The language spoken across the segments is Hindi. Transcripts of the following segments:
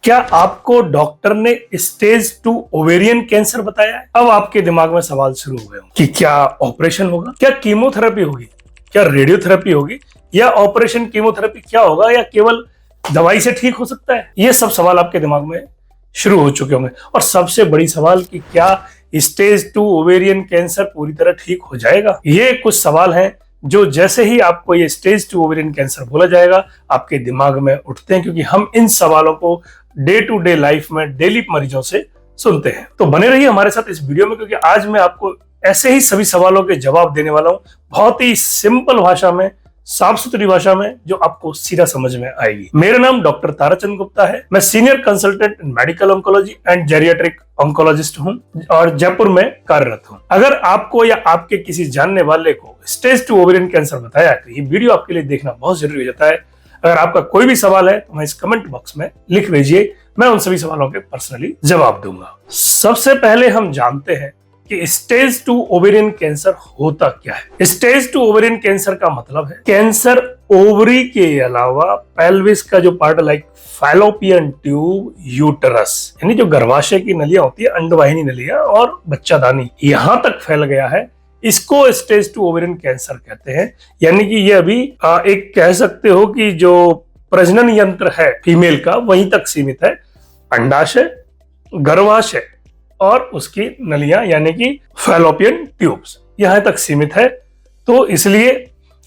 क्या आपको डॉक्टर ने स्टेज 2 ओवेरियन कैंसर बताया है? अब आपके दिमाग में सवाल शुरू हो गए कि क्या ऑपरेशन होगा, क्या कीमोथेरेपी होगी, क्या रेडियोथेरेपी होगी, या ऑपरेशन कीमोथेरेपी क्या होगा, या केवल दवाई से ठीक हो सकता है? ये सब सवाल आपके दिमाग में शुरू हो चुके होंगे। और सबसे बड़ी सवाल कि क्या स्टेज 2 ओवेरियन कैंसर पूरी तरह ठीक हो जाएगा? ये कुछ सवाल हैं जो जैसे ही आपको ये स्टेज 2 ओवेरियन कैंसर बोला जाएगा आपके दिमाग में उठते हैं, क्योंकि हम इन सवालों को डे टू डे लाइफ में डेली मरीजों से सुनते हैं। तो बने रहिए हमारे साथ इस वीडियो में, क्योंकि आज मैं आपको ऐसे ही सभी सवालों के जवाब देने वाला हूं, बहुत ही सिंपल भाषा में, साफ सुथरी भाषा में, जो आपको सीधा समझ में आएगी। मेरा नाम डॉक्टर ताराचंद गुप्ता है। मैं senior consultant in medical oncology and geriatric oncologist हूं और जयपुर में कार्यरत हूं। अगर आपको या आपके किसी जानने वाले को स्टेज 2 ओवेरियन कैंसर बताया है तो ये वीडियो आपके लिए देखना बहुत जरूरी हो जाता है। अगर आपका कोई भी सवाल है तो मैं इस कमेंट बॉक्स में लिख दीजिए, मैं उन सभी सवालों के पर्सनली जवाब दूंगा। सबसे पहले हम जानते हैं कि स्टेज 2 ओवेरियन कैंसर होता क्या है। स्टेज 2 ओवेरियन कैंसर का मतलब है कैंसर ओवरी के अलावा पेल्विस का जो part like fallopian tube, uterus यानी जो गर्भाशय की नलियां होती है, अंडवाहिनी नलियां और बच्चादानी, यहां तक फैल गया है, इसको स्टेज 2 ओवेरियन कैंसर कहते हैं। यानी कि ये अभी एक कह सकते हो कि जो प्रजनन यंत्र है फीमेल का वहीं तक सीमित है, अंडाशय, गर्भाशय और उसकी नलियां यानी कि फैलोपियन ट्यूब्स यहां तक सीमित है। तो इसलिए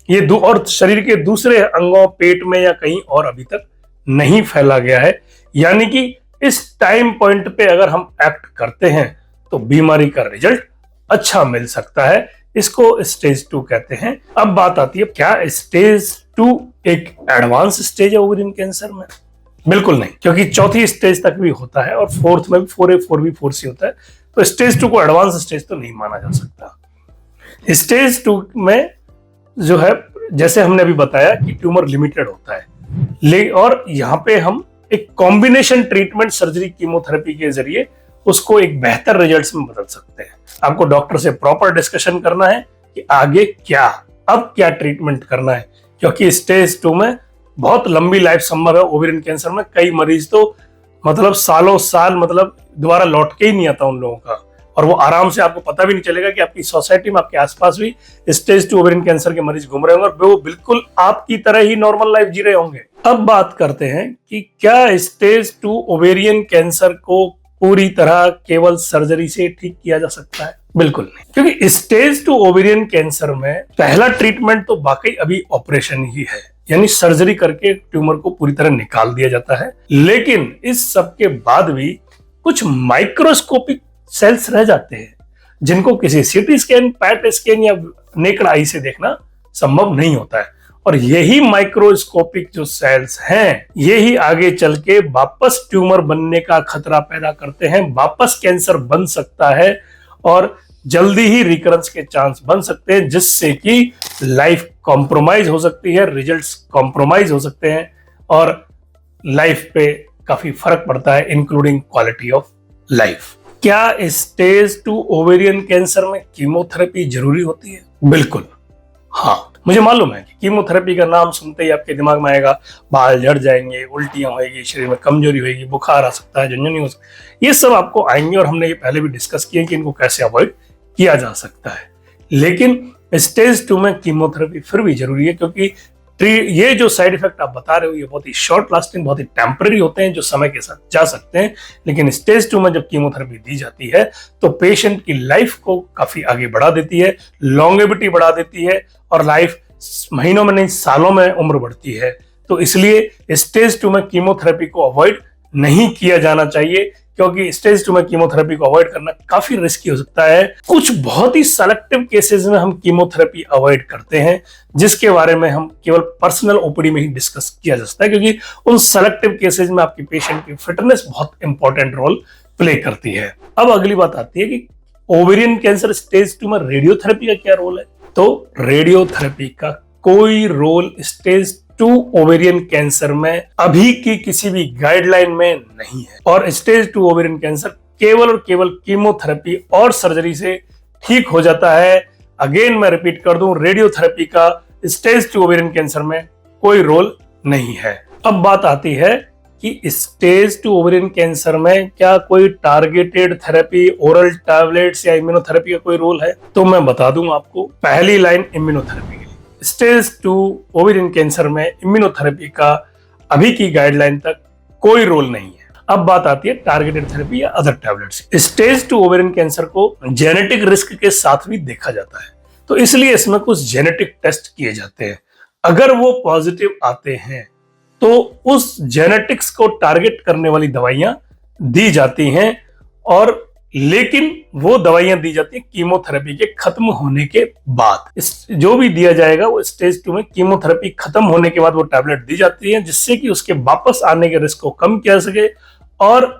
ये और शरीर के दूसरे अंगों, पेट में या कहीं और अभी तक नहीं फैला गया है। यानी कि इस टाइम पॉइंट पे अगर हम एक्ट करते हैं तो बीमारी का रिजल्ट अच्छा मिल सकता है। इसको स्टेज 2 कहते हैं। अब बात आती है, क्या स्टेज 2 एक एडवांस स्टेज है ओवेरियन कैंसर में? बिल्कुल नहीं, क्योंकि चौथी स्टेज तक भी होता है और फोर्थ में भी 4A 4B 4C होता है। तो स्टेज 2 को एडवांस स्टेज तो नहीं माना जा सकता। स्टेज 2 में जो है, जैसे हमने अभी बताया कि ट्यूमर लिमिटेड होता है, और यहाँ पे हम एक कॉम्बिनेशन ट्रीटमेंट, सर्जरी, कीमोथेरेपी के जरिए उसको एक बेहतर रिजल्ट्स में बदल सकते हैं। आपको डॉक्टर से प्रॉपर डिस्कशन करना है कि आगे अब क्या ट्रीटमेंट करना है, क्योंकि स्टेज 2 में बहुत लंबी लाइफ संभव है। ओवेरियन कैंसर में कई मरीज तो मतलब सालों साल दोबारा लौट के ही नहीं आता उन लोगों का, और वो आराम से, आपको पता भी नहीं चलेगा कि आपकी सोसाइटी में, आपके आसपास भी स्टेज 2 ओवेरियन कैंसर के मरीज घूम रहे होंगे और वो बिल्कुल आपकी तरह ही नॉर्मल लाइफ जी रहे होंगे। अब बात करते हैं कि क्या स्टेज 2 ओवेरियन कैंसर को पूरी तरह केवल सर्जरी से ठीक किया जा सकता है? बिल्कुल नहीं, क्योंकि स्टेज 2 ओवेरियन कैंसर में पहला ट्रीटमेंट तो वाकई अभी ऑपरेशन ही है, यानी सर्जरी करके ट्यूमर को पूरी तरह निकाल दिया जाता है। लेकिन इस सब के बाद भी कुछ माइक्रोस्कोपिक सेल्स रह जाते हैं जिनको किसी सीटी स्कैन, पैट स्कैन या नेकड आई से देखना संभव नहीं होता है। और यही माइक्रोस्कोपिक जो सेल्स हैं, यही आगे चल के वापस ट्यूमर बनने का खतरा पैदा करते हैं, वापस कैंसर बन सकता है और जल्दी ही रिकरेंस के चांस बन सकते हैं, जिससे कि लाइफ कॉम्प्रोमाइज हो सकती है, रिजल्ट्स कॉम्प्रोमाइज हो सकते हैं और लाइफ पे काफी फर्क पड़ता है, इंक्लूडिंग क्वालिटी ऑफ लाइफ। क्या स्टेज 2 ओवेरियन कैंसर में कीमोथेरेपी जरूरी होती है? बिल्कुल हाँ। मुझे मालूम है कि कीमोथेरेपी का नाम सुनते ही आपके दिमाग में आएगा बाल झड़ जाएंगे, उल्टियां होगी, शरीर में कमजोरी होगी, बुखार आ सकता है, झुनझुनी हो सकता है, ये सब आपको आएंगे और हमने ये पहले भी डिस्कस किए कि इनको कैसे अवॉइड किया जा सकता है। लेकिन स्टेज 2 में कीमोथेरेपी फिर भी जरूरी है, क्योंकि ये जो साइड इफेक्ट आप बता रहे हो ये बहुत ही शॉर्ट लास्टिंग, बहुत ही टेम्पररी होते हैं, जो समय के साथ जा सकते हैं। लेकिन स्टेज 2 में जब कीमोथेरेपी दी जाती है तो पेशेंट की लाइफ को काफी आगे बढ़ा देती है, लॉन्गेविटी बढ़ा देती है और लाइफ महीनों में नहीं सालों में उम्र बढ़ती है। तो इसलिए स्टेज 2 में कीमोथेरेपी को अवॉइड नहीं किया जाना चाहिए, क्योंकि स्टेज 2 में कीमोथेरेपी को अवॉइड करना काफी रिस्की हो सकता है। कुछ बहुत ही सेलेक्टिव केसेस में हम कीमोथेरेपी अवॉइड करते हैं, जिसके बारे में हम केवल पर्सनल ओपीडी में ही डिस्कस किया जा सकता है, क्योंकि उन सेलेक्टिव केसेस में आपकी पेशेंट की फिटनेस बहुत इंपॉर्टेंट रोल प्ले करती है। अब अगली बात आती है कि ओवेरियन कैंसर स्टेज 2 में रेडियोथेरेपी का क्या रोल है? तो रेडियोथेरेपी का कोई रोल स्टेज 2 ओवेरियन कैंसर में अभी की किसी भी गाइडलाइन में नहीं है, और स्टेज 2 ओवेरियन कैंसर केवल और केवल कीमोथेरेपी और सर्जरी से ठीक हो जाता है। अगेन मैं रिपीट कर दूं, रेडियोथेरेपी का स्टेज 2 ओवेरियन कैंसर में कोई रोल नहीं है। अब बात आती है कि स्टेज 2 ओवेरियन कैंसर में क्या कोई टारगेटेड थेरेपी, ओरल टैबलेट्स या इम्यूनोथेरेपी का कोई रोल है? तो मैं बता दूं आपको, पहली लाइन इम्यूनोथेरेपी के लिए। स्टेज 2 ओवेरियन कैंसर में इम्यूनोथेरेपी का अभी की गाइडलाइन तक कोई रोल नहीं है। अब बात आती है टारगेटेड थेरेपी या other tablets. Stage 2 ovarian cancer को जेनेटिक रिस्क के साथ भी देखा जाता है, तो इसलिए इसमें कुछ जेनेटिक टेस्ट किए जाते हैं। अगर वो पॉजिटिव आते हैं तो उस जेनेटिक्स को टारगेट करने वाली दवाइयां दी जाती हैं, और लेकिन वो दवाइयां दी जाती हैं कीमोथेरेपी के खत्म होने के बाद। जो भी दिया जाएगा वो स्टेज 2 में कीमोथेरेपी खत्म होने के बाद वो टैबलेट दी जाती है, जिससे कि उसके वापस आने के रिस्क को कम किया सके और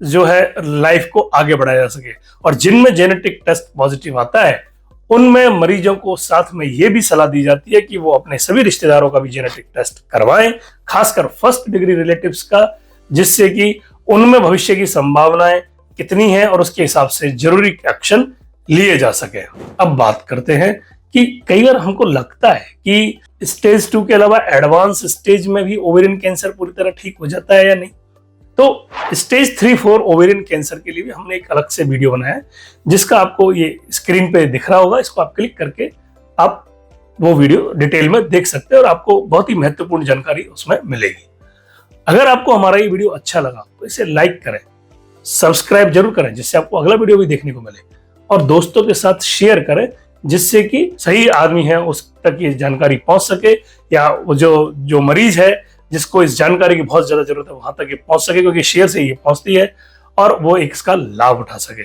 जो है लाइफ को आगे बढ़ाया जा सके। और जिनमें जेनेटिक टेस्ट पॉजिटिव आता है उनमें मरीजों को साथ में ये भी सलाह दी जाती है कि वो अपने सभी रिश्तेदारों का भी जेनेटिक टेस्ट करवाएं, खासकर फर्स्ट डिग्री रिलेटिव्स का, जिससे कि उनमें भविष्य की संभावनाएं कितनी है और उसके हिसाब से जरूरी एक्शन लिए जा सके। अब बात करते हैं कि कई बार हमको लगता है कि स्टेज 2 के अलावा एडवांस स्टेज में भी ओवेरियन कैंसर पूरी तरह ठीक हो जाता है या नहीं। तो स्टेज 3-4 ओवेरियन कैंसर के लिए भी हमने एक अलग से वीडियो बनाया है, जिसका आपको ये स्क्रीन पे दिख रहा होगा। इसको आप क्लिक करके आप वो वीडियो डिटेल में देख सकते हैं और आपको बहुत ही महत्वपूर्ण जानकारी उसमें मिलेगी। अगर आपको हमारा ये वीडियो अच्छा लगा तो इसे लाइक करें, सब्सक्राइब जरूर करें, जिससे आपको अगला वीडियो भी देखने को मिले, और दोस्तों के साथ शेयर करें, जिससे कि सही आदमी है उस तक ये जानकारी पहुंच सके, या वो जो मरीज है जिसको इस जानकारी की बहुत ज्यादा जरूरत है वहां तक ये पहुंच सके, क्योंकि शेयर से ये पहुंचती है और वो इसका लाभ उठा सके।